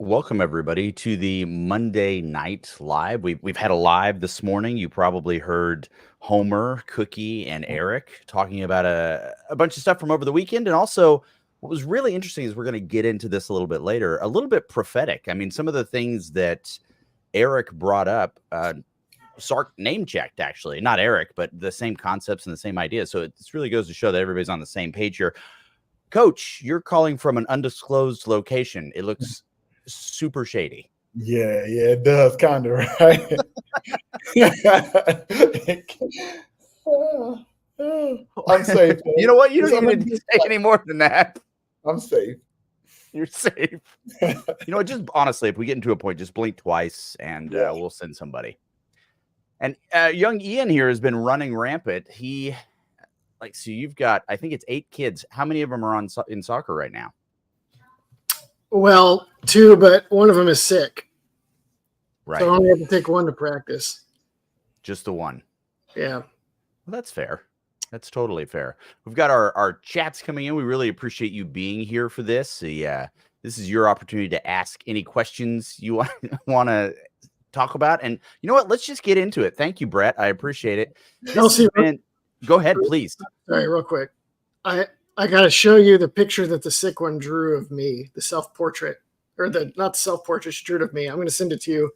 Welcome everybody to the Monday night live. We've had a live this morning. You probably heard Homer, Cookie, and Eric talking about a bunch of stuff from over the weekend. And also what was really interesting is we're going to get into this a little bit later, a little bit prophetic. I mean, some of the things that Eric brought up, Sark name checked, actually, not Eric, but the same concepts and the same ideas. So it really goes to show that everybody's on the same page here. Coach, you're calling from an undisclosed location. It looks super shady. Yeah, it does, kind of, right? I'm safe. Man. You know what? You don't even need to say any more than that. I'm safe. You're safe. You know what? Just honestly, if we get into a point, just blink twice and we'll send somebody. And young Ian here has been running rampant. So you've got, I think it's 8 kids. How many of them are in soccer right now? Well, 2, but one of them is sick. Right. So I only have to take 1 to practice. Just the 1. Yeah. Well, that's fair. That's totally fair. We've got our chats coming in. We really appreciate you being here for this. This is your opportunity to ask any questions you want to talk about. And you know what? Let's just get into it. Thank you, Brett. I appreciate it. Go ahead, please. Sorry, real quick. I got to show you the picture that the sick one drew of me, the self-portrait, or not the self-portrait, she drew of me. I'm going to send it to you,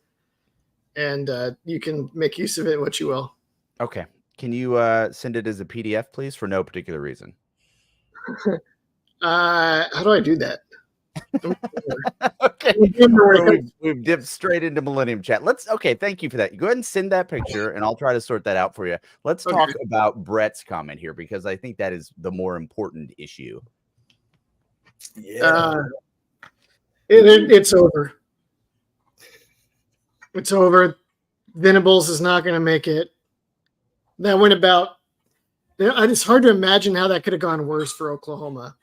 and you can make use of it what you will. Okay. Can you send it as a PDF, please, for no particular reason? How do I do that? Okay. We've dipped straight into Millennium Chat. Okay, thank you for that. Go ahead and send that picture, and I'll try to sort that out for you. Let's talk about Brett's comment here, because I think that is the more important issue. Yeah. It's over. It's over. Venables is not going to make it. That went about. It's hard to imagine how that could have gone worse for Oklahoma.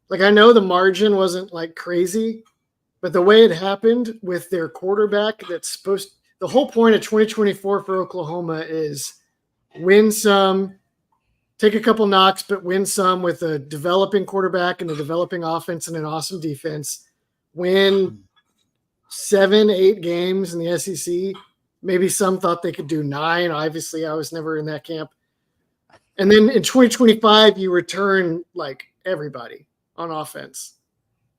Like, I know the margin wasn't like crazy, but the way it happened with their quarterback, the whole point of 2024 for Oklahoma is win some, take a couple knocks, but win some with a developing quarterback and a developing offense and an awesome defense. Win 7, 8 games in the SEC. Maybe some thought they could do 9. Obviously, I was never in that camp. And then in 2025, you return like everybody on offense.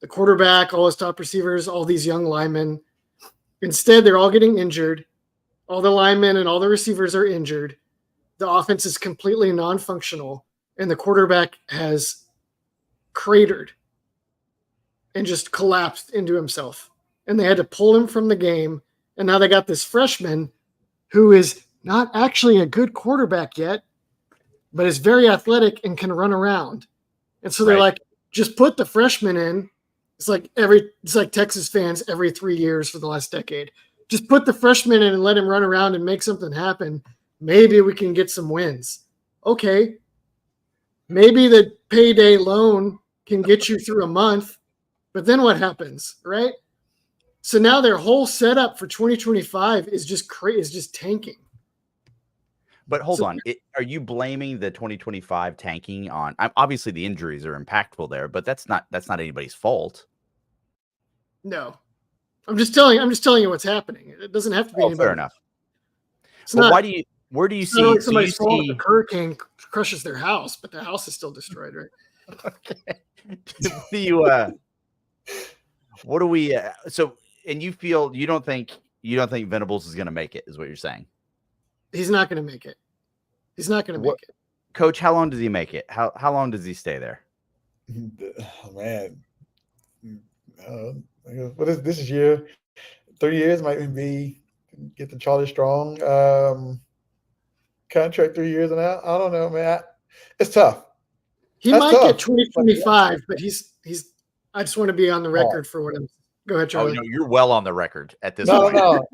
The quarterback, all his top receivers, all these young linemen. Instead, they're all getting injured. All the linemen and all the receivers are injured. The offense is completely non-functional, and the quarterback has cratered and just collapsed into himself. And they had to pull him from the game, and now they got this freshman who is not actually a good quarterback yet, but is very athletic and can run around. And so they're like, just put the freshman in. It's like Texas fans every 3 years for the last decade. Just put the freshman in and let him run around and make something happen. Maybe we can get some wins. Okay. Maybe the payday loan can get you through a month, but then what happens, right? So now their whole setup for 2025 is just tanking. But hold on. Are you blaming the 2025 tanking on? Obviously, the injuries are impactful there, but that's not anybody's fault. No, I'm just telling you what's happening. It doesn't have to be. Fair enough. Where do you see somebody's fault if a hurricane crushes their house, but the house is still destroyed, right? Okay. And you don't think Venables is going to make it, is what you're saying? He's not going to make it. He's not going to make it. Coach, how long does he make it? How long does he stay there? Oh, man. What is this year? 3 years might even be get the Charlie Strong contract 3 years and out. I don't know, man. It's tough. He might get 2025, but he's. I just want to be on the record for what I'm. Go ahead, Charlie. Oh, no, you're well on the record at this point. No.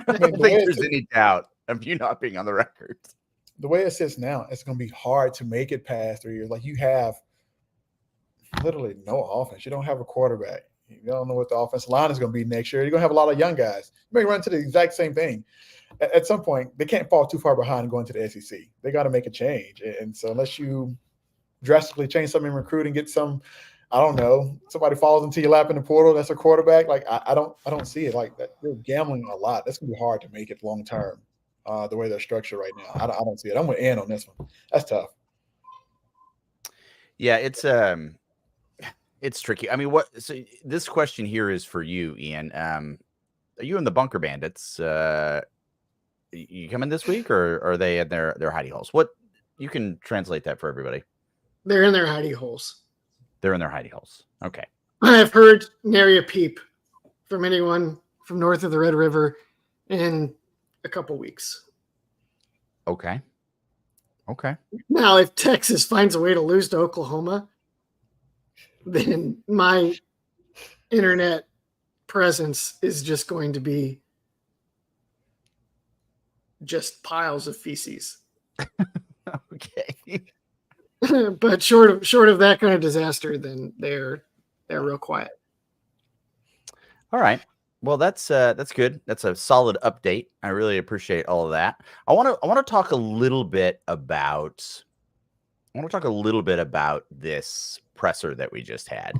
I don't think there's any doubt of you not being on the record. The way it sits now, it's going to be hard to make it past 3 years. Like, you have literally no offense. You don't have a quarterback. You don't know what the offensive line is going to be next year. You're going to have a lot of young guys. You may run into the exact same thing. At some point, they can't fall too far behind going to the SEC. They got to make a change. And so unless you drastically change something in recruiting, get some I don't know. Somebody falls into your lap in the portal. That's a quarterback. Like I don't see it like that. They're gambling a lot. That's gonna be hard to make it long term. The way they're structured right now, I don't see it. I'm with Ann on this one. That's tough. Yeah, it's tricky. I mean, so this question here is for you, Ian. Are you in the Bunker Bandits? You coming this week, or are they in their hidey holes? What, you can translate that for everybody. They're in their hidey holes. They're in their hidey holes. Okay. I've heard nary a peep from anyone from north of the Red River in a couple weeks. Okay. Okay. Now, if Texas finds a way to lose to Oklahoma, then my internet presence is just going to be just piles of feces. Okay. But short of that kind of disaster, then they're real quiet. All right. Well, that's good. That's a solid update. I really appreciate all of that. I want to talk a little bit about this presser that we just had,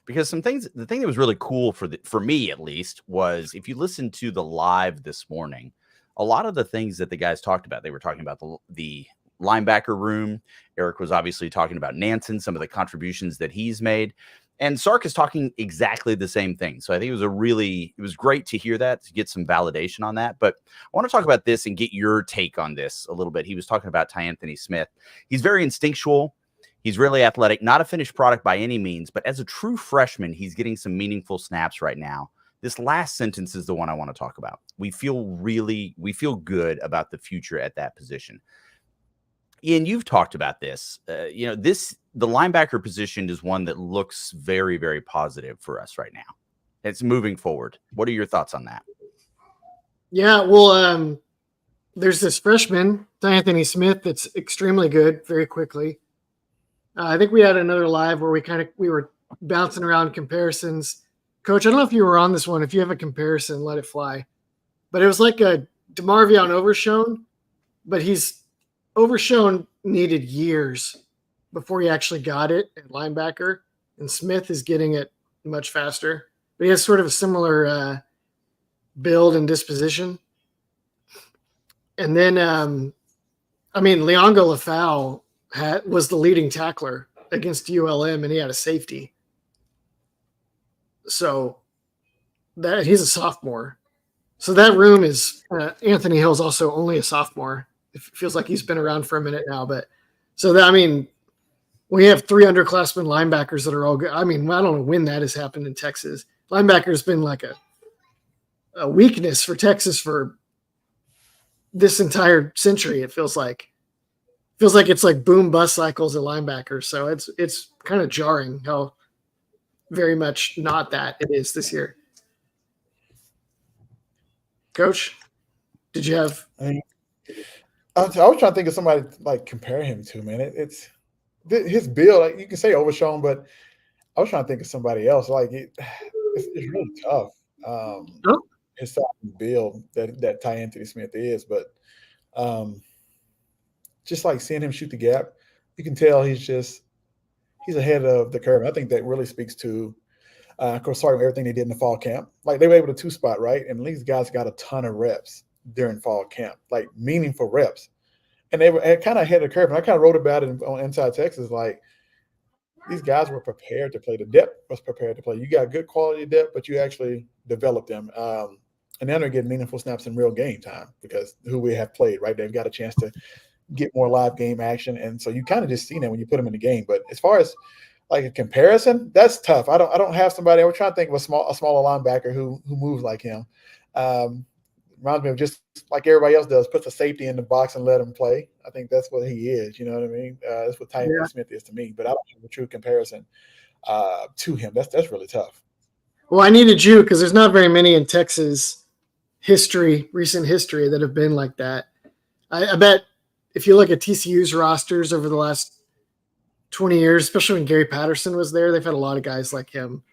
because the thing that was really cool for me at least was, if you listen to the live this morning, a lot of the things that the guys talked about, they were talking about the linebacker room. Eric was obviously talking about Nansen, some of the contributions that he's made. And Sark is talking exactly the same thing. So I think it was great to hear that, to get some validation on that. But I want to talk about this and get your take on this a little bit. He was talking about Anthony Smith. He's very instinctual. He's really athletic, not a finished product by any means, but as a true freshman, he's getting some meaningful snaps right now. This last sentence is the one I want to talk about. We feel good about the future at that position. Ian, you've talked about this. The linebacker position is one that looks very, very positive for us right now. It's moving forward. What are your thoughts on that? Yeah, well, there's this freshman, Anthony Smith, that's extremely good very quickly. I think we had another live where we were bouncing around comparisons. Coach, I don't know if you were on this one. If you have a comparison, let it fly. But it was like a DeMarvion Overshown, but Overshown needed years before he actually got it at linebacker, and Smith is getting it much faster. But he has sort of a similar build and disposition. And then, Leongo Lafau was the leading tackler against ULM, and he had a safety. So that he's a sophomore. So that room is Anthony Hill's also only a sophomore. It feels like he's been around for a minute now, but we have 3 underclassmen linebackers that are all good. I don't know when that has happened in Texas. Linebacker's been like a weakness for Texas for this entire century. It feels like it's like boom bust cycles at linebackers. So it's kind of jarring how very much not that it is this year. Coach, did you have? I was trying to think of somebody to, like, compare him to, man. It's his build. Like, you can say Overshown, but I was trying to think of somebody else. Like it's really tough. His size and build that Anthony Smith is, but just like seeing him shoot the gap, you can tell he's ahead of the curve. I think that really speaks to, of course, everything they did in the fall camp. Like, they were able to 2-spot, right? And these guys got a ton of reps during fall camp, like meaningful reps. And they were kind of ahead of the curve. And I kind of wrote about it on Inside Texas. Like, these guys were prepared to play. The depth was prepared to play. You got good quality depth, but you actually developed them. And now they're getting meaningful snaps in real game time because who we have played, right? They've got a chance to get more live game action. And so you kind of just see that when you put them in the game. But as far as like a comparison, that's tough. I don't have somebody. I was trying to think of a smaller linebacker who moves like him. Reminds me of just like everybody else does, puts a safety in the box and let him play. I think that's what he is. You know what I mean? That's what Anthony Smith is to me. But I don't have a true comparison to him. That's really tough. Well, I needed you because there's not very many in Texas recent history that have been like that. I bet if you look at TCU's rosters over the last 20 years, especially when Gary Patterson was there, they've had a lot of guys like him.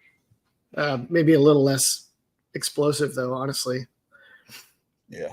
Maybe a little less explosive, though, honestly. Yeah.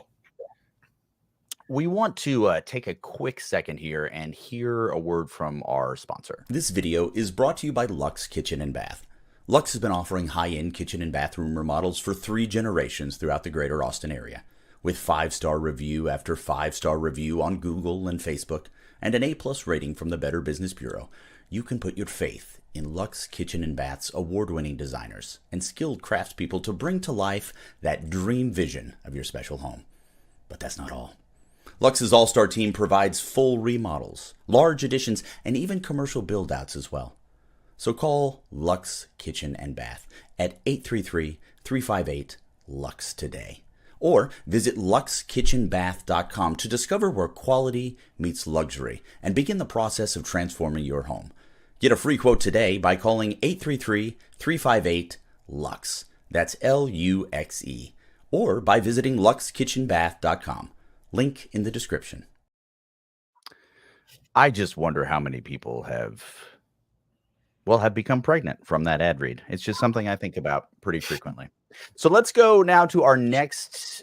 We want to take a quick second here and hear a word from our sponsor. This video is brought to you by Luxe Kitchen and Bath. Luxe has been offering high-end kitchen and bathroom remodels for 3 generations throughout the greater Austin area. With 5-star review after 5-star review on Google and Facebook, and an A+ rating from the Better Business Bureau, you can put your faith in Luxe Kitchen and Bath's award-winning designers and skilled craftspeople to bring to life that dream vision of your special home. But that's not all. Luxe's all-star team provides full remodels, large additions, and even commercial build-outs as well. So call Luxe Kitchen and Bath at 833-358-LUXE today. Or visit luxekitchenbath.com to discover where quality meets luxury and begin the process of transforming your home. Get a free quote today by calling 833-358-LUXE. That's L-U-X-E. Or by visiting luxekitchenbath.com. Link in the description. I just wonder how many people have become pregnant from that ad read. It's just something I think about pretty frequently. So let's go now to our next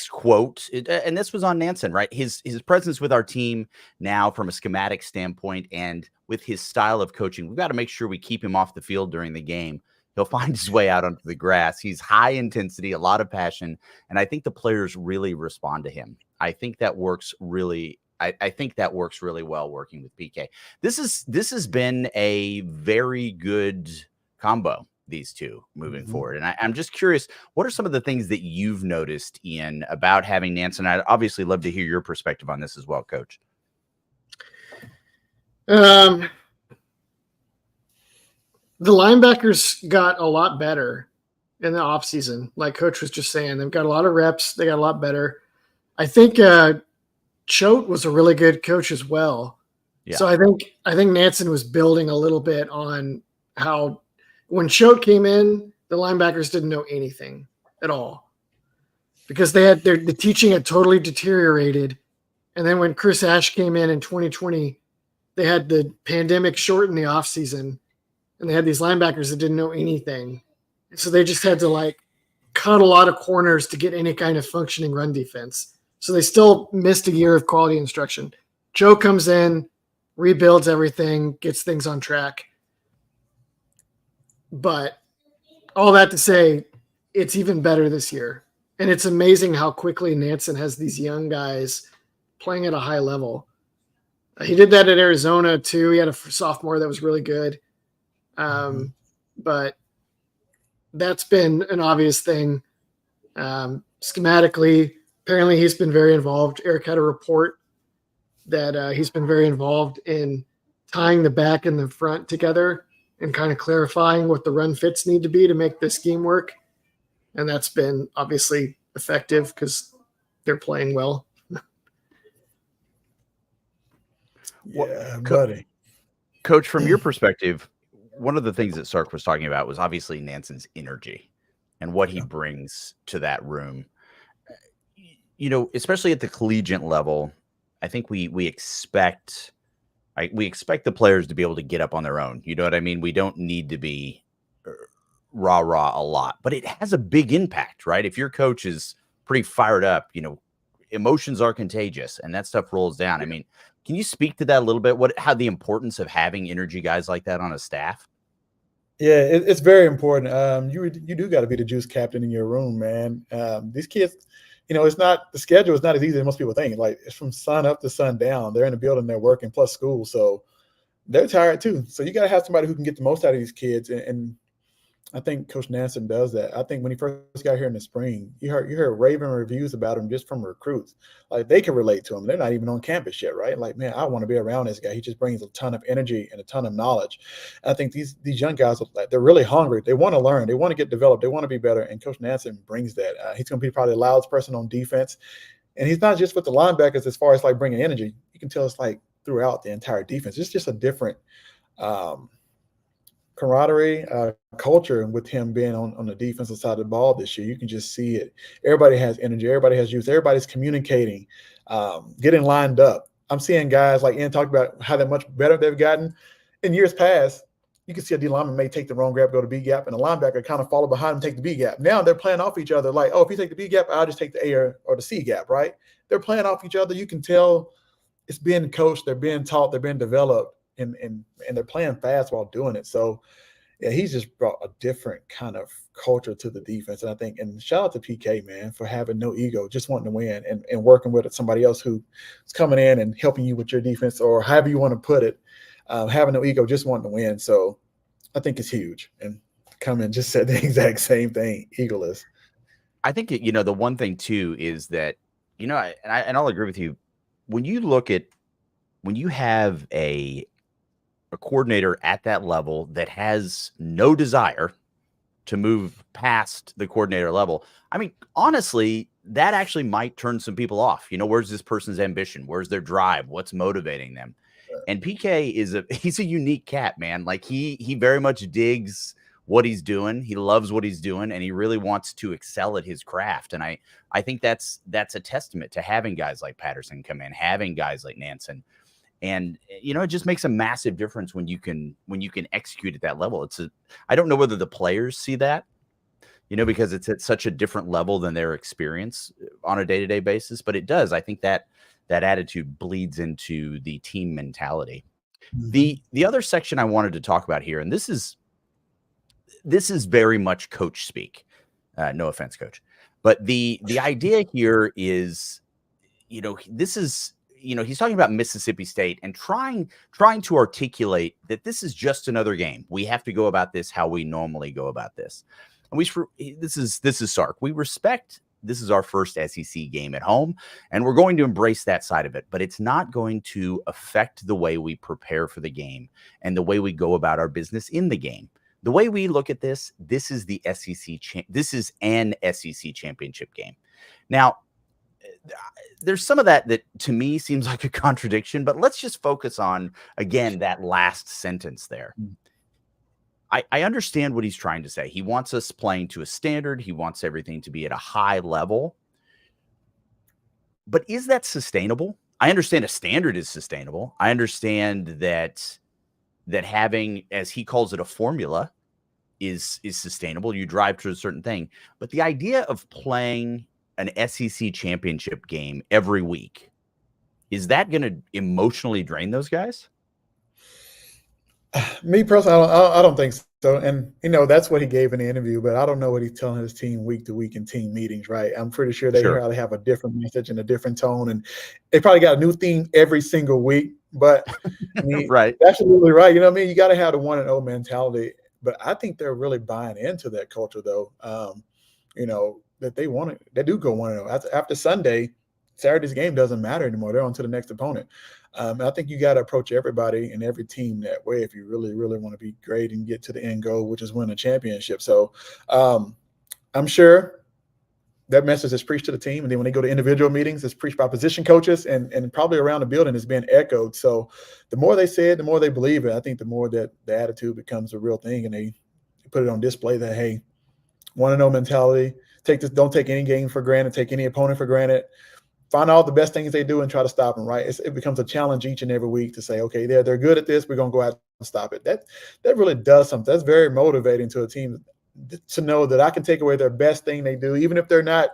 quote. And this was on Nansen, right? His presence with our team now from a schematic standpoint and with his style of coaching, we've got to make sure we keep him off the field during the game. He'll find his way out onto the grass. He's high intensity, a lot of passion, and I think the players really respond to him. I think that works really. I think that works really well working with PK. This has been a very good combo, these two moving forward. And I'm just curious, what are some of the things that you've noticed, Ian, about having Nansen? I'd obviously love to hear your perspective on this as well, Coach. The linebackers got a lot better in the offseason. Like Coach was just saying, they've got a lot of reps. They got a lot better. I think Choate was a really good coach as well. Yeah. So I think Nansen was building a little bit on how when Choate came in, the linebackers didn't know anything at all because the teaching had totally deteriorated. And then when Chris Ash came in 2020, they had the pandemic shorten the offseason. And they had these linebackers that didn't know anything. So they just had to cut a lot of corners to get any kind of functioning run defense. So they still missed a year of quality instruction. Joe comes in, rebuilds everything, gets things on track. But all that to say, it's even better this year. And it's amazing how quickly Nansen has these young guys playing at a high level. He did that at Arizona too. He had a sophomore that was really good. But that's been an obvious thing. Schematically, apparently he's been very involved. Eric had a report that he's been very involved in tying the back and the front together and kind of clarifying what the run fits need to be to make this scheme work. And that's been obviously effective because they're playing well. Yeah, buddy. Coach, from your perspective, one of the things that Sark was talking about was obviously Nansen's energy and what he brings to that room. You know, especially at the collegiate level, I think we expect the players to be able to get up on their own. You know what I mean? We don't need to be rah-rah a lot, but it has a big impact, right? If your coach is pretty fired up, you know, emotions are contagious and that stuff rolls down. I mean, can you speak to that a little bit? How the importance of having energy guys like that on a staff? Yeah, it's very important. You do got to be the juice captain in your room, man. These kids, you know, the schedule is not as easy as most people think. Like it's from sun up to sun down. They're in the building, they're working plus school, so they're tired too. So you got to have somebody who can get the most out of these kids, and I think Coach Nansen does that. I think when he first got here in the spring, you heard raving reviews about him just from recruits. Like they can relate to him. They're not even on campus yet, right? Like, man, I want to be around this guy. He just brings a ton of energy and a ton of knowledge. And I think these young guys, they're really hungry. They want to learn. They want to get developed. They want to be better. And Coach Nansen brings that. He's going to be probably the loudest person on defense. And he's not just with the linebackers as far as like bringing energy. You can tell it's like throughout the entire defense. It's just a different camaraderie, culture with him being on the defensive side of the ball this year. You can just see it. Everybody has energy. Everybody has youth. Everybody's communicating, getting lined up. I'm seeing guys like Ian talked about how much better they've gotten. In years past, you can see a D lineman may take the wrong gap, go to B gap, and a linebacker kind of follow behind him, take the B gap. Now they're playing off each other like, oh, if you take the B gap, I'll just take the A or the C gap, right? They're playing off each other. You can tell it's being coached, they're being taught, they're being developed, and they're playing fast while doing it. So, yeah, he's just brought a different kind of culture to the defense. And I think, and shout out to PK, man, for having no ego, just wanting to win and working with somebody else who's coming in and helping you with your defense, or however you want to put it, having no ego, just wanting to win. So I think it's huge. And Cummins just said the exact same thing, egoless. I think, the one thing too is that, and I'll agree with you. When you have a coordinator at that level that has no desire to move past the coordinator level, I mean, honestly, that actually might turn some people off. Where's this person's ambition? Where's their drive? What's motivating them? And PK he's a unique cat, man. Like he very much digs what he's doing. He loves what he's doing, and he really wants to excel at his craft. And I think that's a testament to having guys like Patterson come in, having guys like Nansen. And it just makes a massive difference when you can execute at that level. I don't know whether the players see that, because it's at such a different level than their experience on a day-to-day basis, but it does. I think that attitude bleeds into the team mentality. Mm-hmm. The other section I wanted to talk about here, and this is very much coach speak. No offense, coach, but the idea here is, this is, he's talking about Mississippi State and trying to articulate that this is just another game. We have to go about this how we normally go about this. And this is Sark. We respect this is our first SEC game at home, and we're going to embrace that side of it, but it's not going to affect the way we prepare for the game and the way we go about our business in the game. The way we look at this is the SEC. This is an SEC championship game. Now, there's some of that to me seems like a contradiction, but let's just focus on, again, that last sentence there. I understand what he's trying to say. He wants us playing to a standard. He wants everything to be at a high level. But is that sustainable? I understand a standard is sustainable. I understand that having, as he calls it, a formula is sustainable. You drive to a certain thing. But the idea of playing an SEC championship game every week, is that going to emotionally drain those guys? Me personally, I don't think so. And, that's what he gave in the interview, but I don't know what he's telling his team week to week in team meetings, right? I'm pretty sure they probably have a different message and a different tone, and they probably got a new theme every single week. But I mean, right. That's absolutely right. You know what I mean? You got to have the 1-0 mentality. But I think they're really buying into that culture, though. That they do go 1-0. After Sunday, Saturday's game doesn't matter anymore. They're on to the next opponent. I think you got to approach everybody and every team that way if you really, really want to be great and get to the end goal, which is win a championship. So I'm sure that message is preached to the team. And then when they go to individual meetings, it's preached by position coaches and probably around the building is being echoed. So the more they say it, the more they believe it. I think the more that the attitude becomes a real thing and they put it on display that, hey, 1-0 mentality. Don't take any game for granted, take any opponent for granted. Find out the best things they do and try to stop them, right? It becomes a challenge each and every week to say, okay, they're good at this. We're going to go out and stop it. That really does something. That's very motivating to a team to know that I can take away their best thing they do, even if they're not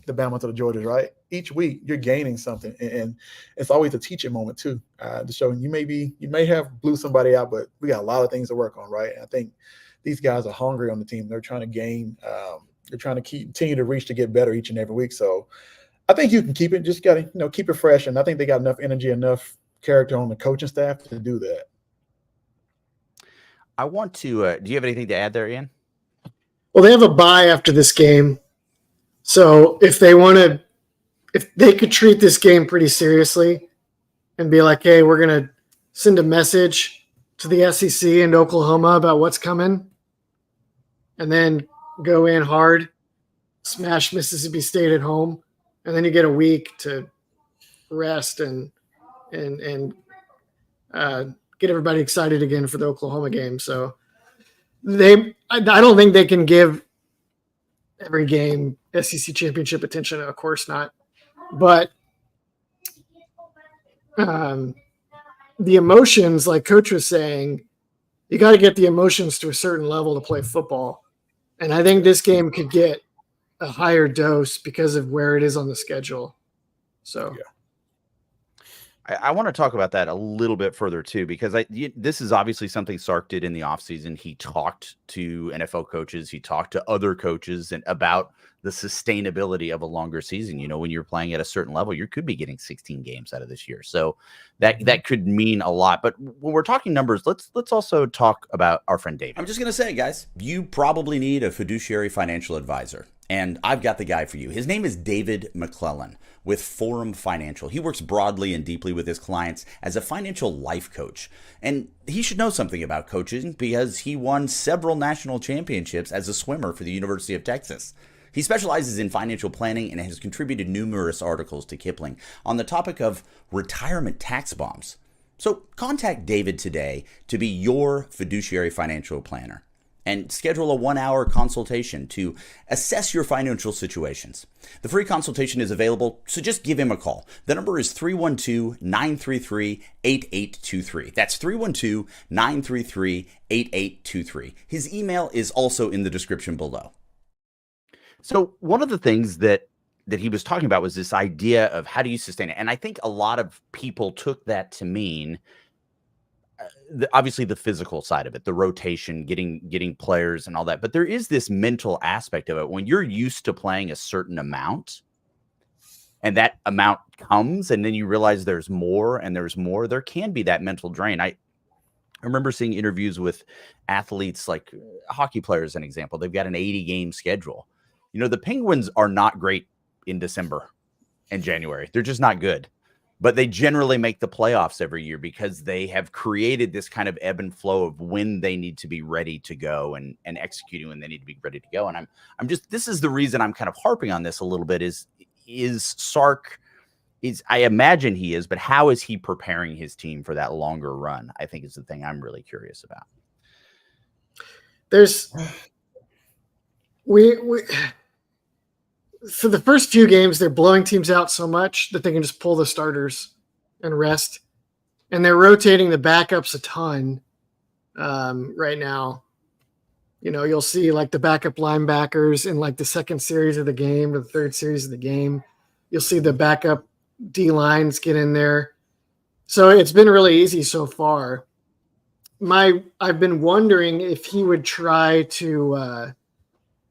the Bama to the Georgias, right? Each week you're gaining something. And it's always a teaching moment too, to show you may have blew somebody out, but we got a lot of things to work on, right? And I think these guys are hungry on the team. They're trying to gain, they're trying to continue to reach to get better each and every week. So I think you can keep it. Just got to keep it fresh. And I think they got enough energy, enough character on the coaching staff to do that. I want to. Do you have anything to add there, Ian? Well, they have a bye after this game, so if they could treat this game pretty seriously and be like, "Hey, we're gonna send a message to the SEC and Oklahoma about what's coming," and then go in hard, smash Mississippi State at home. And then you get a week to rest and get everybody excited again for the Oklahoma game. So I don't think they can give every game SEC championship attention. Of course not. But the emotions, like Coach was saying, you got to get the emotions to a certain level to play football. And I think this game could get a higher dose because of where it is on the schedule. So, I want to talk about that a little bit further too, because this is obviously something Sark did in the offseason. He talked to NFL coaches, he talked to other coaches and about the sustainability of a longer season. You know, when you're playing at a certain level, you could be getting 16 games out of this year. So that could mean a lot. But when we're talking numbers, let's also talk about our friend David. I'm just going to say, guys, you probably need a fiduciary financial advisor. And I've got the guy for you. His name is David McClellan with Forum Financial. He works broadly and deeply with his clients as a financial life coach. And he should know something about coaching because he won several national championships as a swimmer for the University of Texas. He specializes in financial planning and has contributed numerous articles to Kiplinger on the topic of retirement tax bombs. So contact David today to be your fiduciary financial planner and schedule a 1-hour consultation to assess your financial situations. The free consultation is available, so just give him a call. The number is 312-933-8823. That's 312-933-8823. His email is also in the description below. So one of the things that he was talking about was this idea of how do you sustain it? And I think a lot of people took that to mean obviously the physical side of it, the rotation, getting players and all that. But there is this mental aspect of it. When you're used to playing a certain amount and that amount comes and then you realize there's more and there's more, there can be that mental drain. I remember seeing interviews with athletes like hockey players, an example. They've got an 80-game schedule. You know, the Penguins are not great in December and January. They're just not good. But they generally make the playoffs every year because they have created this kind of ebb and flow of when they need to be ready to go and executing when they need to be ready to go. And I'm just, this is the reason I'm kind of harping on this a little bit is Sark I imagine he is, but how is he preparing his team for that longer run? I think is the thing I'm really curious about. For the first few games, they're blowing teams out so much that they can just pull the starters and rest. And they're rotating the backups a ton right now. You know, you'll see like the backup linebackers in like the second series of the game or the third series of the game. You'll see the backup D-lines get in there. So it's been really easy so far. I've been wondering if he would try to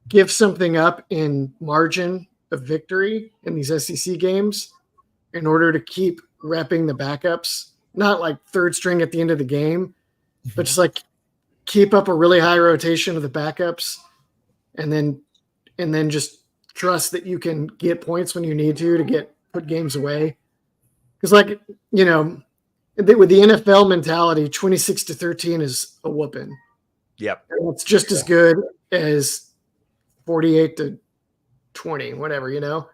give something up in margin of victory in these SEC games in order to keep repping the backups, not like third string at the end of the game, but just like keep up a really high rotation of the backups and then just trust that you can get points when you need to put games away. Because like, you know, with the NFL mentality, 26-13 is a whooping. Yep. It's just as good as 48-20, whatever, you know?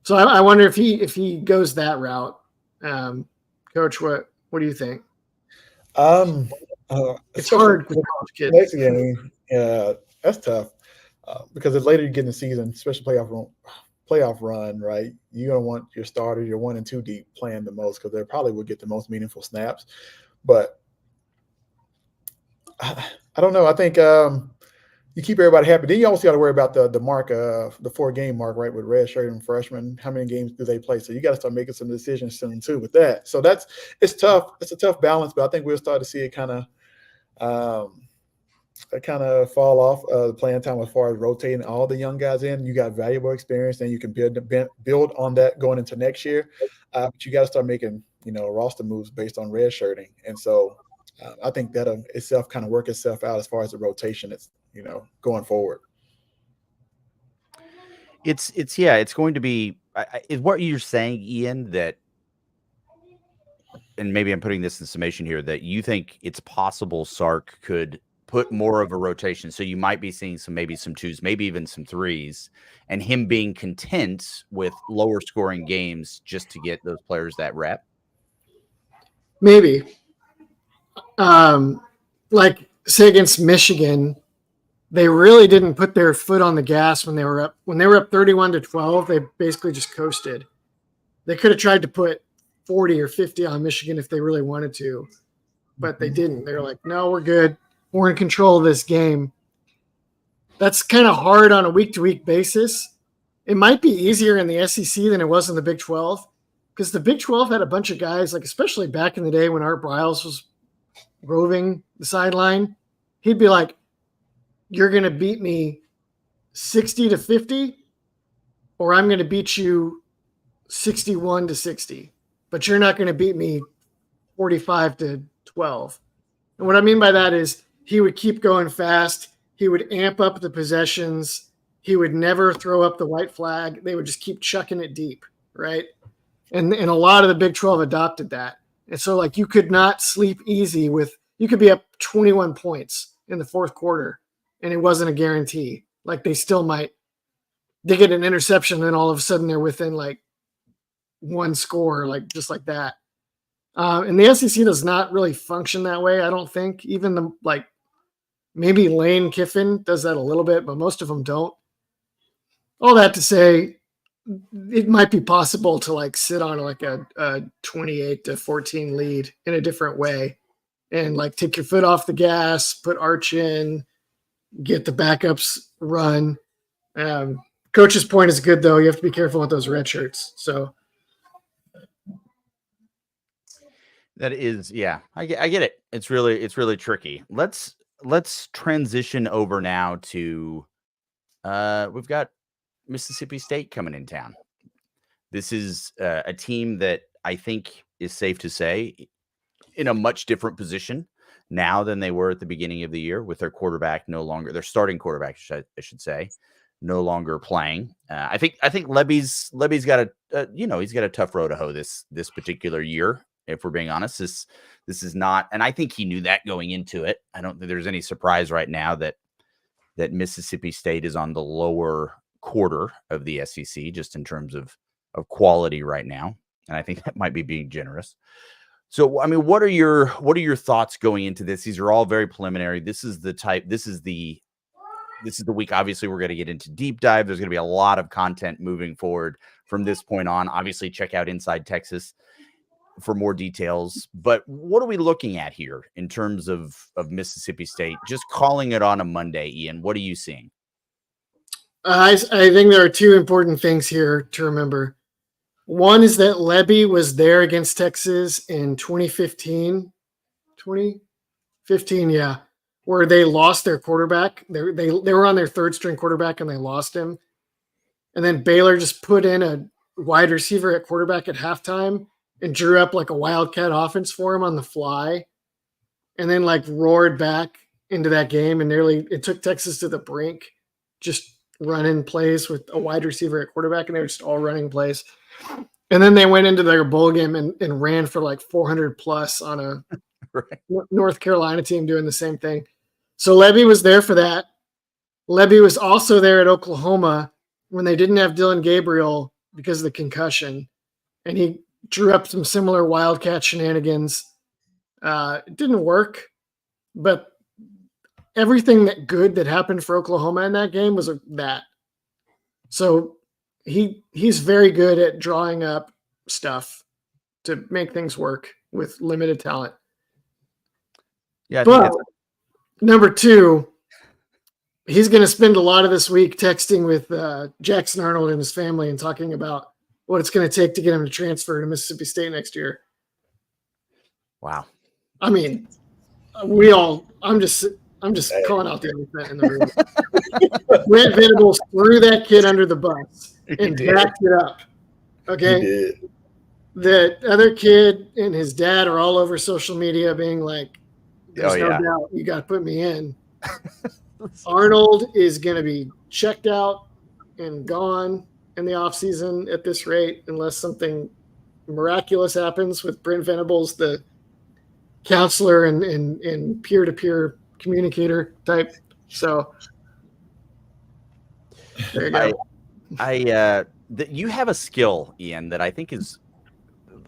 So I wonder if he goes that route. Coach, what do you think? It's hard with college kids. Next game, that's tough because the later you get in the season, especially playoff run, right? You're gonna want your starters, your 1 and 2 deep playing the most because they probably will get the most meaningful snaps. But I don't know. I think you keep everybody happy. Then you also got to worry about the mark, the 4-game mark, right? With redshirt and freshmen, how many games do they play? So you got to start making some decisions soon too with that. So it's tough. It's a tough balance, but I think we'll start to see it kind of fall off the playing time as far as rotating all the young guys in. You got valuable experience, and you can build on that going into next year. But you got to start making roster moves based on redshirting, and so I think that'll itself kind of work itself out as far as the rotation. It's going forward. It's going to be is what you're saying, Ian, that, and maybe I'm putting this in summation here, that you think it's possible Sark could put more of a rotation. So you might be seeing maybe some 2s, maybe even some 3s, and him being content with lower scoring games just to get those players that rep. Maybe. Like say against Michigan, they really didn't put their foot on the gas when they were up. When they were up 31-12, they basically just coasted. They could have tried to put 40 or 50 on Michigan if they really wanted to, but they didn't. They were like, no, we're good. we're in control of this game. That's kind of hard on a week-to-week basis. It might be easier in the SEC than it was in the Big 12, because the Big 12 had a bunch of guys, like especially back in the day when Art Briles was roving the sideline, he'd be like, you're going to beat me 60-50, or I'm going to beat you 61-60, but you're not going to beat me 45-12. And what I mean by that is he would keep going fast. He would amp up the possessions. He would never throw up the white flag. They would just keep chucking it deep, right? And a lot of the Big 12 adopted that. And so, like, you could not sleep easy with – you could be up 21 points in the fourth quarter, and it wasn't a guarantee. Like, they still might – they get an interception, and all of a sudden they're within, like, one score, like just like that. And the SEC does not really function that way, I don't think. Even the like maybe Lane Kiffin does that a little bit, but most of them don't. All that to say, it might be possible to like sit on like a 28-14 lead in a different way and like take your foot off the gas, put Arch in, get the backups run. Coach's point is good though. You have to be careful with those red shirts. So. That is, yeah, I get it. It's really tricky. Let's transition over now to we've got Mississippi State coming in town. This is a team that I think is safe to say in a much different position now than they were at the beginning of the year, with their quarterback no longer, their starting quarterback, I should say, no longer playing. I think Lebby's got he's got a tough row to hoe this particular year. If we're being honest, this is not, and I think he knew that going into it. I don't think there's any surprise right now that Mississippi State is on the lower quarter of the SEC, just in terms of quality right now. And I think that might be being generous. So, I mean, what are your thoughts going into this? These are all very preliminary. This is the week. Obviously, we're going to get into deep dive. There's going to be a lot of content moving forward from this point on. Obviously, check out Inside Texas for more details. But what are we looking at here in terms of Mississippi State? Just calling it on a Monday, Ian, what are you seeing? I think there are two important things here to remember. One is that Lebby was there against Texas in 2015. 2015, yeah, where they lost their quarterback. They were on their third string quarterback and they lost him. And then Baylor just put in a wide receiver at quarterback at halftime and drew up like a wildcat offense for him on the fly, and then like roared back into that game, and it took Texas to the brink, just running plays with a wide receiver at quarterback, and they were just all running plays. And then they went into their bowl game and ran for like 400 plus on a right. North Carolina team doing the same thing. So Lebby was there for that. Lebby was also there at Oklahoma when they didn't have Dylan Gabriel because of the concussion, and he drew up some similar wildcat shenanigans. It didn't work, but everything that happened for Oklahoma in that game was that. So he's very good at drawing up stuff to make things work with limited talent. Yeah, but number two, he's going to spend a lot of this week texting with Jackson Arnold and his family and talking about what it's going to take to get him to transfer to Mississippi State next year. Wow. I mean, I'm just calling out the elephant in the room. Brent Venables threw that kid under the bus and backed it up. Okay. The other kid and his dad are all over social media being like, there's no doubt you got to put me in. Arnold is going to be checked out and gone in the offseason at this rate, unless something miraculous happens with Brent Venables, the counselor and peer-to-peer communicator type. So there you go. You have a skill, Ian, that I think is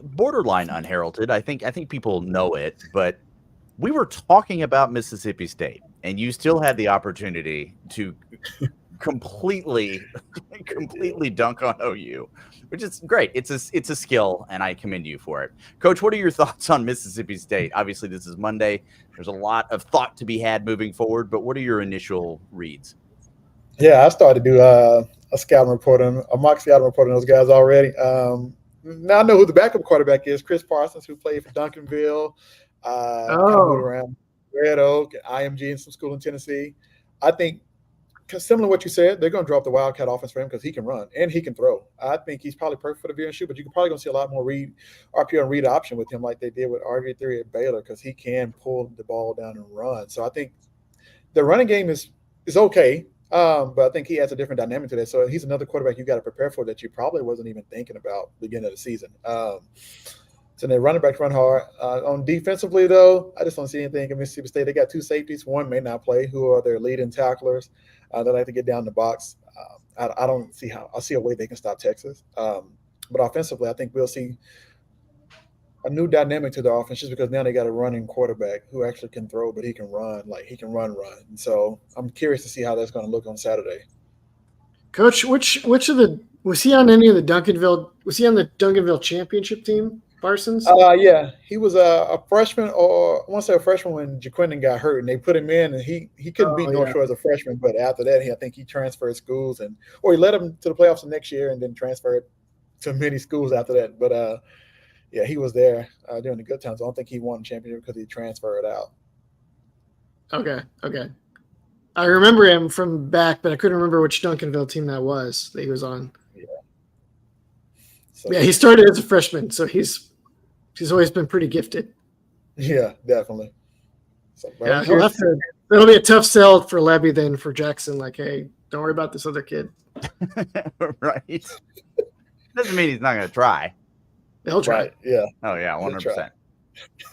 borderline unheralded. I think people know it, but we were talking about Mississippi State, and you still had the opportunity to completely dunk on OU, which is great. It's a skill, and I commend you for it. Coach, what are your thoughts on Mississippi State? Obviously, this is Monday. There's a lot of thought to be had moving forward, but what are your initial reads? Yeah, I started to do a scouting report on a mock scouting report on those guys already. Now I know who the backup quarterback is, Chris Parsons, who played for Duncanville, kind of moved around Red Oak, IMG, and some school in Tennessee. I think, because similar to what you said, they're going to drop the Wildcat offense for him because he can run and he can throw. I think he's probably perfect for the veer and shoot, but you're probably going to see a lot more RPO and read option with him like they did with RG3 at Baylor because he can pull the ball down and run. So I think the running game is okay. But I think he adds a different dynamic to that. So he's another quarterback you got to prepare for that you probably wasn't even thinking about beginning of the season. So their running backs run hard. On defensively, though, I just don't see anything in Mississippi State. They got two safeties. One may not play, who are their leading tacklers. They like to get down the box. I don't see how – I see a way they can stop Texas. But offensively, I think we'll see a new dynamic to the offense just because now they got a running quarterback who actually can throw, but he can run. Like, he can run. And so I'm curious to see how that's going to look on Saturday. Coach, which of the – was he on any of the Duncanville – was he on the Duncanville championship team, Parsons? Yeah. He was a freshman, or I want to say a freshman when Jaquindon got hurt, and they put him in, and he couldn't beat North Shore as a freshman. But after that, I think he transferred schools, or he led them to the playoffs the next year and then transferred to many schools after that. But yeah, he was there during the good times. I don't think he won the championship because he transferred out. Okay. I remember him from back, but I couldn't remember which Duncanville team that was that he was on. Yeah. So, yeah, he started as a freshman, so he's always been pretty gifted. Yeah, definitely. So, yeah, it'll be a tough sell for Levy then for Jackson. Like, hey, don't worry about this other kid. Right. Doesn't mean he's not going to try. They'll try. Right. Yeah. Oh yeah, 100%.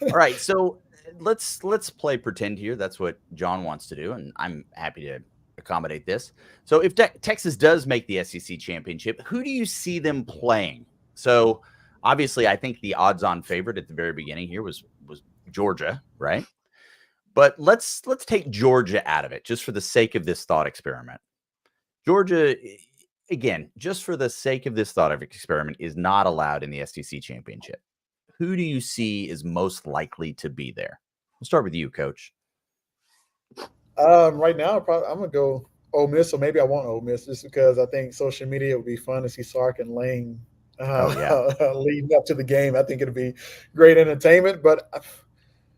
All right, so let's play pretend here. That's what John wants to do, and I'm happy to accommodate this. So if Texas does make the SEC championship, who do you see them playing? So obviously, I think the odds-on favorite at the very beginning here was Georgia, right? But let's take Georgia out of it, just for the sake of this thought experiment. Georgia, again, just for the sake of this thought experiment, is not allowed in the SEC championship. Who do you see is most likely to be there? We'll start with you, Coach. Right now, I'm going to go Ole Miss, or maybe I want Ole Miss just because I think social media would be fun to see Sark and Lane leading up to the game. I think it'll be great entertainment, but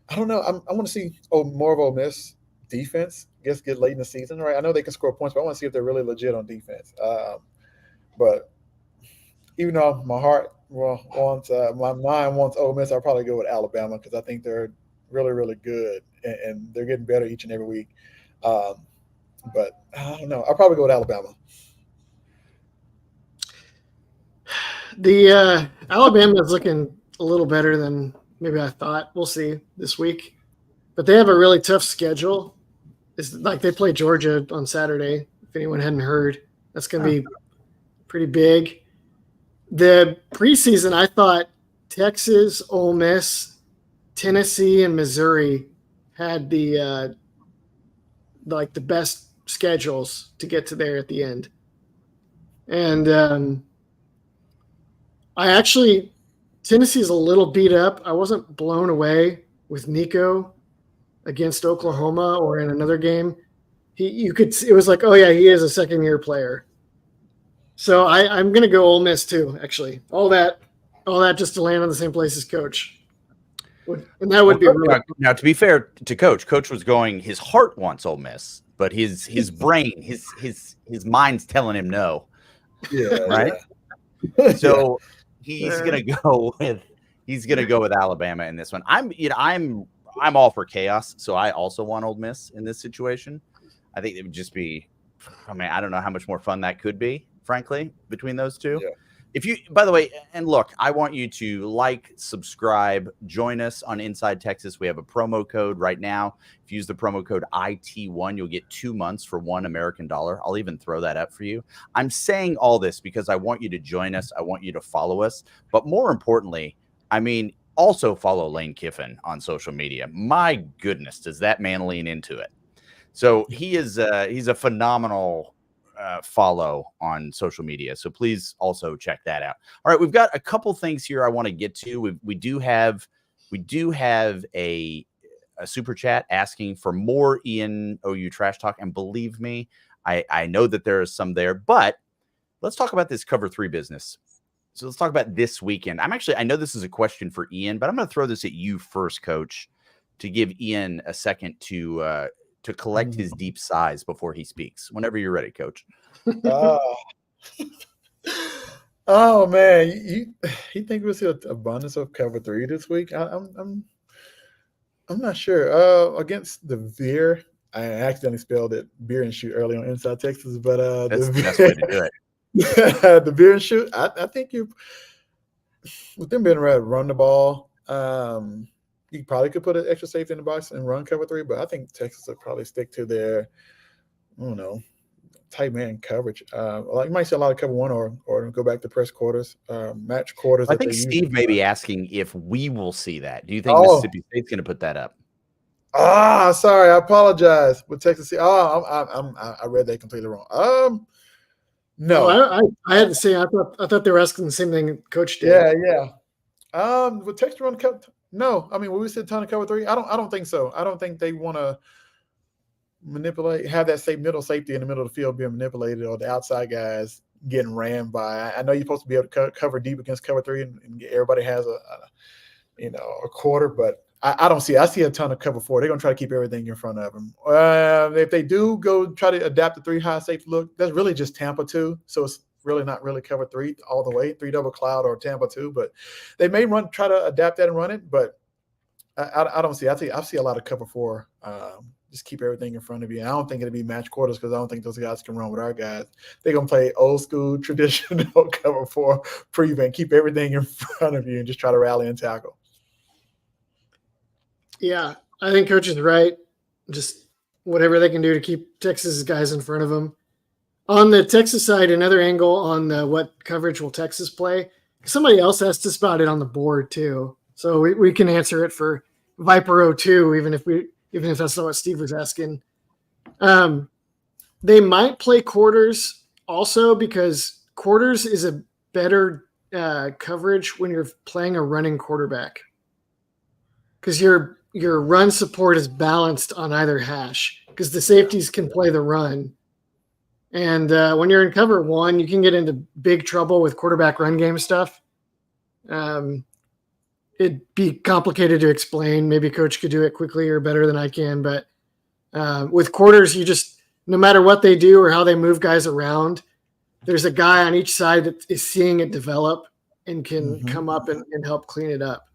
I don't know. I want to see more of Ole Miss defense. Get late in the season, right? I know they can score points, but I want to see if they're really legit on defense. But even though my heart wants, my mind wants Ole Miss, I'll probably go with Alabama because I think they're really, really good and they're getting better each and every week. But I don't know. I'll probably go with Alabama. The Alabama is looking a little better than maybe I thought. We'll see this week, but they have a really tough schedule. It's like they play Georgia on Saturday. If anyone hadn't heard, that's going to be pretty big. The preseason, I thought Texas, Ole Miss, Tennessee, and Missouri had the best schedules to get to there at the end. And Tennessee's a little beat up. I wasn't blown away with Nico against Oklahoma or in another game. It was like, oh yeah, he is a second-year player. So I'm going to go Ole Miss too, actually. All that just to land on the same place as Coach. And that would be really now, to be fair to Coach was going, his heart wants Ole Miss, but his brain, his mind's telling him no. Yeah. Right? So he's going to go with Alabama in this one. I'm all for chaos, so I also want Ole Miss in this situation. I think it would just be, I don't know how much more fun that could be, frankly, between those two. Yeah. If you, by the way, and look, I want you to like, subscribe, join us on Inside Texas. We have a promo code right now. If you use the promo code IT1, you'll get 2 months for $1 American. I'll even throw that up for you. I'm saying all this because I want you to join us. I want you to follow us. But more importantly, also follow Lane Kiffin on social media. My goodness, does that man lean into it? So he's a phenomenal follow on social media. So please also check that out. All right, we've got a couple things here I want to get to. We do have a super chat asking for more Ian OU trash talk, and believe me, I know that there is some there, but let's talk about this cover 3 business. So let's talk about this weekend. I know this is a question for Ian, but I'm going to throw this at you first, Coach, to give Ian a second to collect his deep sighs before he speaks. Whenever you're ready, Coach. Oh man, you think we'll see an abundance of cover 3 this week? I'm not sure. Against the Veer, I accidentally spelled it beer and shoot early on Inside Texas, but That's the best way to do it. The beer and shoot. I think with them being ready to run the ball, you probably could put an extra safety in the box and run cover 3, but I think Texas will probably stick to their, I don't know, tight man coverage. Like you might see a lot of cover 1 or go back to press quarters, match quarters. I think Steve may be asking if we will see that. Do you think Mississippi State's going to put that up? Sorry, I apologize. With Texas, I read that completely wrong. No, I had to say I thought they were asking the same thing Coach did. Yeah. With Texas run cover, no. I mean, when we said ton of cover 3, I don't think so. I don't think they want to have that middle safety in the middle of the field being manipulated, or the outside guys getting rammed by. I know you're supposed to be able to cover deep against cover 3, and everybody has a quarter, but I don't see it. I see a ton of cover 4. They're going to try to keep everything in front of them. If they do go try to adapt the 3 high safety look, that's really just Tampa 2. So it's really not really cover 3 all the way, 3 double cloud or Tampa 2. But they may try to adapt that and run it. But I don't see it. I see a lot of cover 4. Just keep everything in front of you. And I don't think it'll be match quarters because I don't think those guys can run with our guys. They're going to play old school, traditional cover 4 prevent, keep everything in front of you and just try to rally and tackle. Yeah, I think Coach is right. Just whatever they can do to keep Texas guys in front of them. On the Texas side, another angle on what coverage will Texas play. Somebody else asked us about it on the board too, so we can answer it for Viper 02, even if that's not what Steve was asking. They might play quarters also because quarters is a better coverage when you're playing a running quarterback because your run support is balanced on either hash because the safeties can play the run. And when you're in cover 1, you can get into big trouble with quarterback run game stuff. It'd be complicated to explain. Maybe Coach could do it quickly or better than I can. But with quarters, you just, no matter what they do or how they move guys around, there's a guy on each side that is seeing it develop and can come up and help clean it up.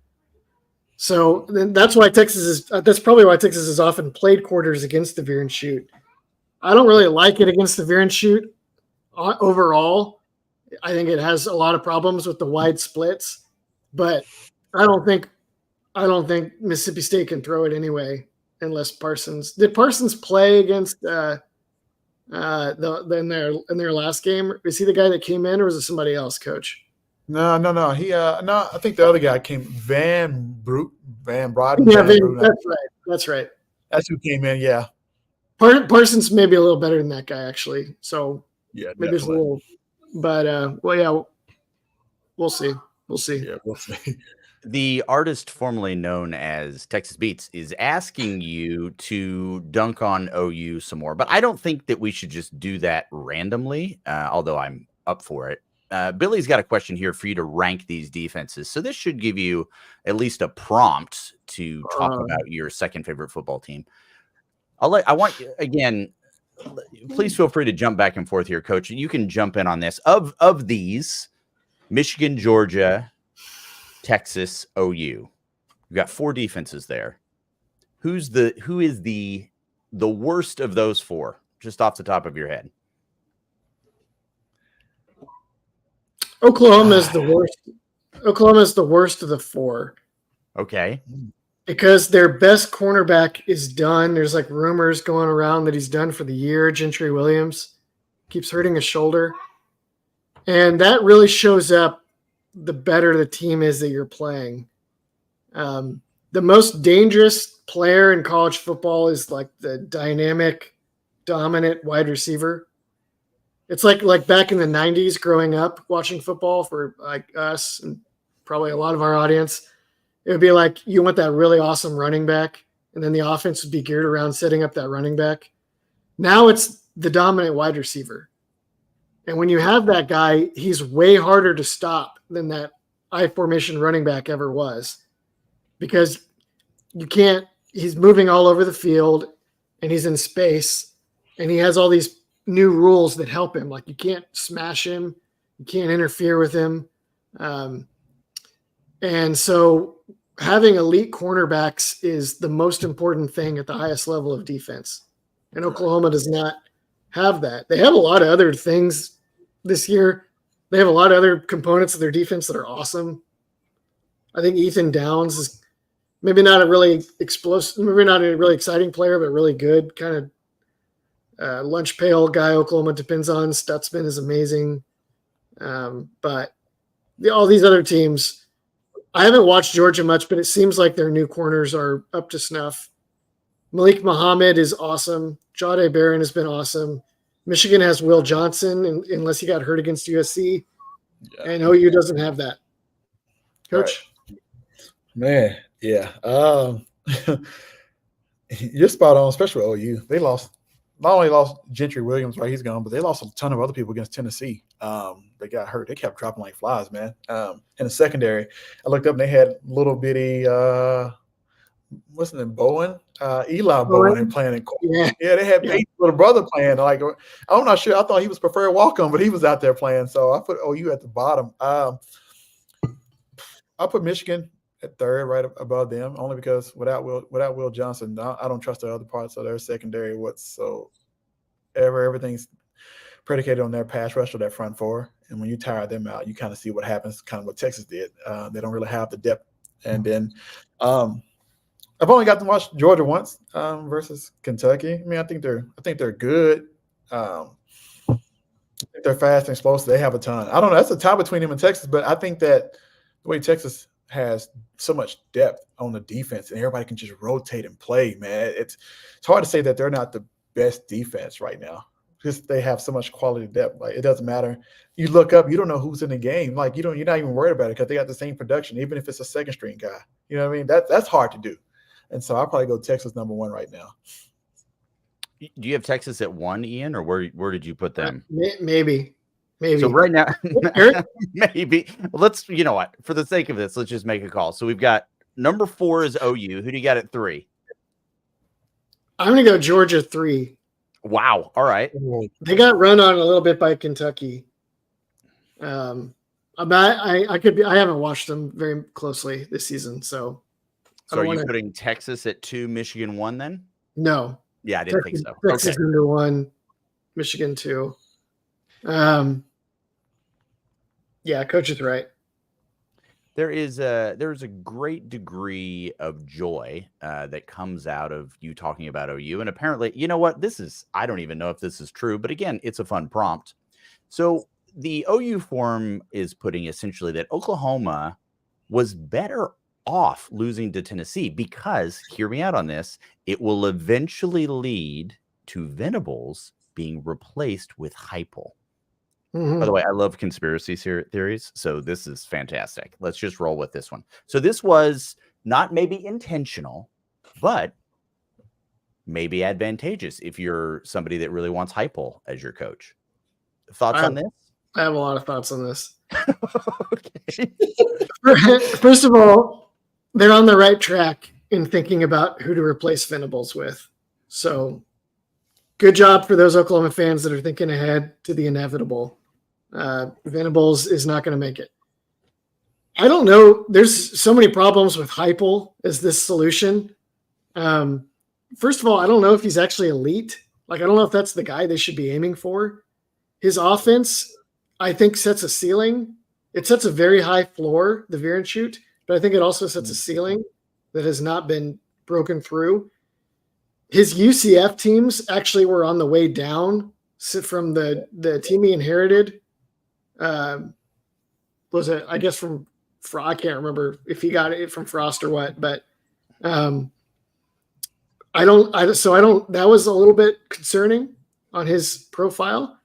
So that's why that's probably why Texas has often played quarters against the veer and shoot. I don't really like it against the veer and shoot overall. I think it has a lot of problems with the wide splits, but I don't think Mississippi State can throw it anyway unless Parsons. Did Parsons play against in their last game? Is he the guy that came in, or was it somebody else, Coach? No. He no, I think the other guy came Van Broden. Yeah, that's right. That's who came in. Yeah. Parsons may be a little better than that guy, actually. So yeah, maybe there's a little, but we'll see. Yeah, we'll see. The artist formerly known as Texas Beats is asking you to dunk on OU some more, but I don't think that we should just do that randomly, although I'm up for it. Billy's got a question here for you to rank these defenses. So this should give you at least a prompt to talk about your second favorite football team. Please feel free to jump back and forth here, Coach. You can jump in on this. Of these, Michigan, Georgia, Texas, OU. You've got 4 defenses there. Who is the worst of those 4, just off the top of your head? Oklahoma is the worst. Oklahoma is the worst of the 4. Okay. Because their best cornerback is done. There's like rumors going around that he's done for the year. Gentry Williams keeps hurting his shoulder. And that really shows up the better the team is that you're playing. The most dangerous player in college football is like the dynamic, dominant wide receiver. It's like back in the 90s growing up watching football for like us and probably a lot of our audience. It would be like you want that really awesome running back, and then the offense would be geared around setting up that running back. Now it's the dominant wide receiver. And when you have that guy, he's way harder to stop than that I formation running back ever was, because you can't, he's moving all over the field and he's in space and he has all these new rules that help him. Like you can't smash him, you can't interfere with him. And so having elite cornerbacks is the most important thing at the highest level of defense. And Oklahoma does not have that. They have a lot of other things this year. They have a lot of other components of their defense that are awesome. I think Ethan Downs is maybe not a really explosive, maybe not a really exciting player, but really good kind of lunch pail guy Oklahoma depends on. Stutzman is amazing. But all these other teams, I haven't watched Georgia much, but it seems like their new corners are up to snuff. Malik Muhammad is awesome. Jahdae Barron has been awesome. Michigan has Will Johnson, unless he got hurt against USC. Yeah. And OU doesn't have that. Coach? Right. Man, yeah. You're spot on, especially with OU. They not only lost Gentry Williams, right, he's gone, but they lost a ton of other people against Tennessee. They got hurt. They kept dropping like flies, man. In the secondary, I looked up and they had little bitty what's his name, Bowen? Eli Bowen playing in court. Yeah, they had Peyton's little brother playing. Like, I'm not sure. I thought he was preferred walk-on, but he was out there playing. So I put OU at the bottom. I put Michigan at third, right above them, only because without Will Johnson, I don't trust the other parts of their secondary whatsoever. Everything's predicated on their pass rush or their front four. And when you tire them out, you kind of see what happens, kind of what Texas did. They don't really have the depth. And then I've only got to watch Georgia once versus Kentucky. I mean, I think they're good. I think they're fast and explosive. They have a ton. I don't know. That's a tie between them and Texas, but I think that the way Texas has so much depth on the defense and everybody can just rotate and play, man. It's hard to say that they're not the best defense right now because they have so much quality depth. Like, it doesn't matter. You look up, you don't know who's in the game. Like, you're not even worried about it because they got the same production, even if it's a second string guy. You know what I mean? That's hard to do. And so I'll probably go Texas number one right now. Do you have Texas at 1, Ian, or where did you put them? Maybe. So right now, maybe. Well, let's, you know what? For the sake of this, let's just make a call. So we've got number 4 is OU. Who do you got at 3? I'm going to go Georgia 3. Wow. All right. They got run on a little bit by Kentucky. I haven't watched them very closely this season, so. So are you putting Texas at 2, Michigan 1 then? No. Yeah, I didn't think so. Texas number 1, Michigan 2. Yeah, coach is right. There is a great degree of joy that comes out of you talking about OU. And apparently, you know what? I don't even know if this is true, but again, it's a fun prompt. So the OU form is putting essentially that Oklahoma was better off losing to Tennessee because, hear me out on this, it will eventually lead to Venables being replaced with Heupel. Mm-hmm. By the way, I love conspiracy theories, so this is fantastic. Let's just roll with this one. So this was not maybe intentional, but maybe advantageous if you're somebody that really wants Heupel as your coach. Thoughts on this? I have a lot of thoughts on this. Okay. First of all, they're on the right track in thinking about who to replace Venables with. So good job for those Oklahoma fans that are thinking ahead to the inevitable. Venables is not going to make it. I don't know. There's so many problems with Heupel as this solution. First of all, I don't know if he's actually elite. Like, I don't know if that's the guy they should be aiming for. His offense, I think, sets a ceiling. It sets a very high floor, the veer and shoot, but I think it also sets a ceiling that has not been broken through. His UCF teams actually were on the way down from the team he inherited. Was it, I guess, from I can't remember if he got it from Frost or what, but that was a little bit concerning on his profile.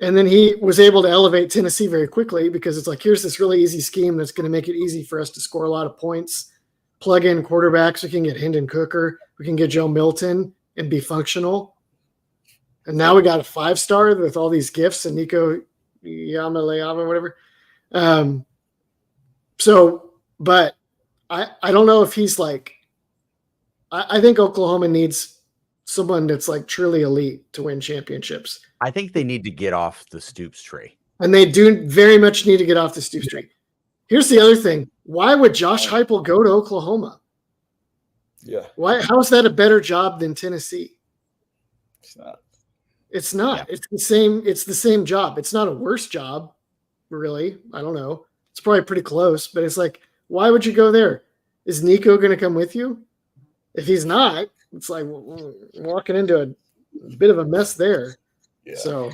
And then he was able to elevate Tennessee very quickly because it's like, here's this really easy scheme that's going to make it easy for us to score a lot of points, plug in quarterbacks. We can get Hendon Cooker. We can get Joe Milton and be functional. And now we got a 5-star with all these gifts and Nico Yamaleava, whatever. But I don't know if he's like, I think Oklahoma needs someone that's like truly elite to win championships. I think they need to get off the Stoops tree. And they do very much need to get off the Stoops tree. Here's the other thing. Why would Josh Heupel go to Oklahoma? Yeah. Why? How is that a better job than Tennessee? It's not. It's not. Yeah. It's the same. It's the same job. It's not a worse job, really. I don't know. It's probably pretty close, but it's like, why would you go there? Is Nico going to come with you? If he's not, it's like walking into a bit of a mess there. Yeah. So,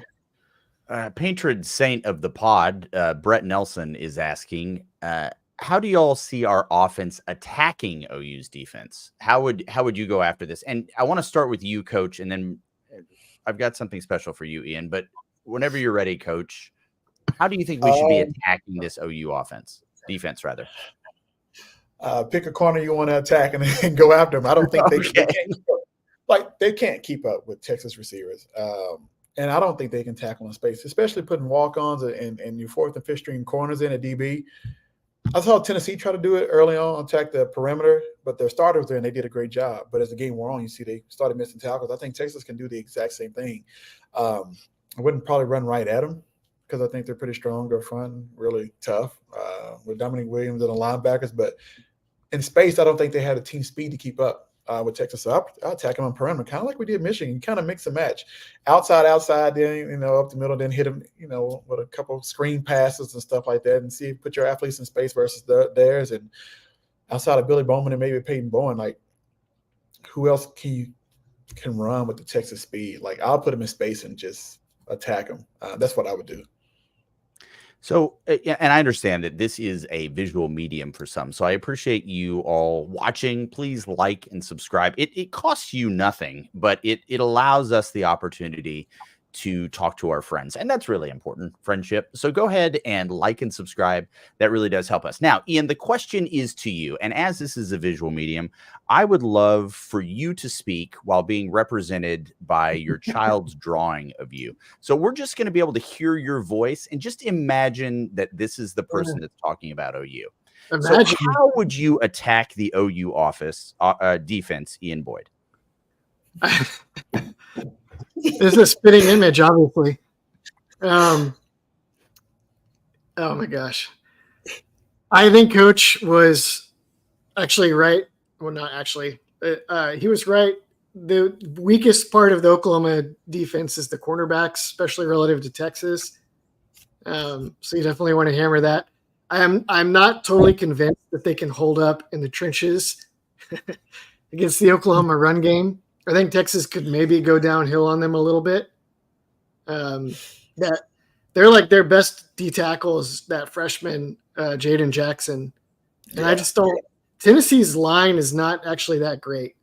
patron saint of the pod, Brett Nelson, is asking, how do y'all see our offense attacking OU's defense? How would you go after this? And I want to start with you, Coach, and then I've got something special for you, Ian. But whenever you're ready, Coach, how do you think we should be attacking this OU defense rather? Pick a corner you want to attack and go after them. I don't think they can't keep up with Texas receivers. And I don't think they can tackle in space, especially putting walk-ons and your 4th and 5th string corners in a DB. I saw Tennessee try to do it early on, attack the perimeter, but their starters there, and they did a great job. But as the game wore on, you see they started missing tackles. I think Texas can do the exact same thing. I wouldn't probably run right at them because I think they're pretty strong up front, really tough with Dominic Williams and the linebackers. But in space, I don't think they had a team speed to keep up with Texas. So I'll attack them on perimeter, kind of like we did Michigan. You kind of mix and match. Outside, then, up the middle, then hit them, with a couple screen passes and stuff like that and see, put your athletes in space versus theirs. And outside of Billy Bowman and maybe Peyton Bowen, like, who else can run with the Texas speed? Like, I'll put them in space and just attack them. That's what I would do. So, and I understand that this is a visual medium for some, so I appreciate you all watching. Please like and subscribe. It costs you nothing, but it allows us the opportunity to talk to our friends, and that's really important, friendship. So go ahead and like and subscribe. That really does help us. Now, Ian, the question is to you, and as this is a visual medium, I would love for you to speak while being represented by your child's drawing of you. So we're just going to be able to hear your voice and just imagine that this is the person that's talking about OU. So how would you attack the OU defense, Ian Boyd? This is a spitting image, obviously. Oh my gosh. I think Coach was actually right. Well, not actually. He was right. The weakest part of the Oklahoma defense is the cornerbacks, especially relative to Texas. So you definitely want to hammer that. I'm not totally convinced that they can hold up in the trenches against the Oklahoma run game. I think Texas could maybe go downhill on them a little bit. That they're like their best D tackle is that freshman Jaden Jackson, and I just don't. Tennessee's line is not actually that great.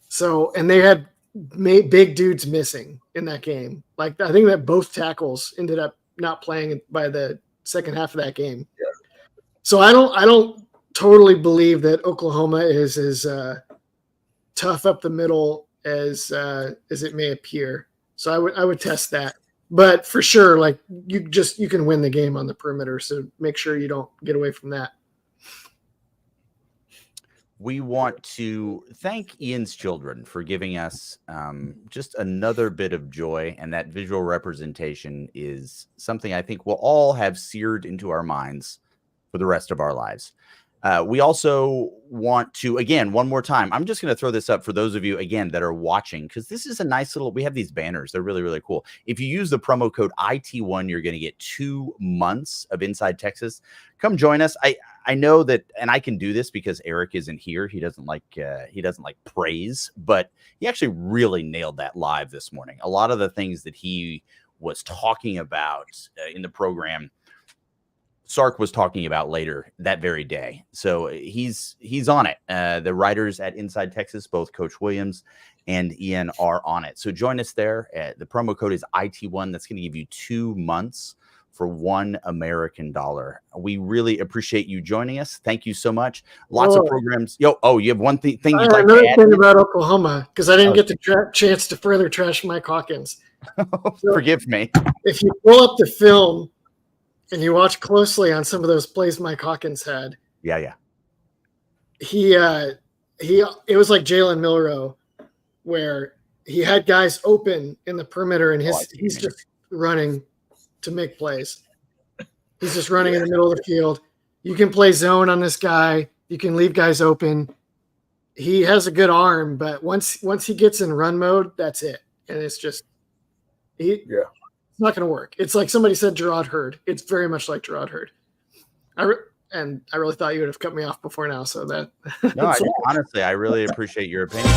So, and they had big dudes missing in that game. Like I think that both tackles ended up not playing by the second half of that game. Yeah. So I don't totally believe that Oklahoma is as tough up the middle as it may appear. So I would test that. But for sure, like you can win the game on the perimeter. So make sure you don't get away from that. We want to thank Ian's children for giving us just another bit of joy. And that visual representation is something I think we'll all have seared into our minds for the rest of our lives. We also want to, again, one more time, I'm just going to throw this up for those of you, again, that are watching, because this is a nice little, we have these banners. They're really, really cool. If you use the promo code IT1, you're going to get 2 months of Inside Texas. Come join us. I know that, and I can do this because Eric isn't here. He doesn't like praise, but he actually really nailed that live this morning. A lot of the things that he was talking about in the program, Sark was talking about later that very day. So he's on it. The writers at Inside Texas, both Coach Williams and Ian, are on it. So join us there. The promo code is IT1. That's going to give you 2 months for $1 American. We really appreciate you joining us. Thank you so much. Lots of programs. You have one thing you'd like to add? Thing about Oklahoma, because I didn't get the chance to further trash Mike Hawkins. So forgive me. If you pull up the film and you watch closely on some of those plays Mike Hawkins had, yeah, it was like Jalen Milroe, where he had guys open in the perimeter and he's just running to make plays. He's just running in the middle of the field. You can play zone on this guy. You can leave guys open. He has a good arm, but once he gets in run mode, that's it. And it's just it's not going to work. It's like somebody said Gerard Hurd. It's very much like Gerard Hurd. I really thought you would have cut me off before now. So that honestly, I really appreciate your opinion.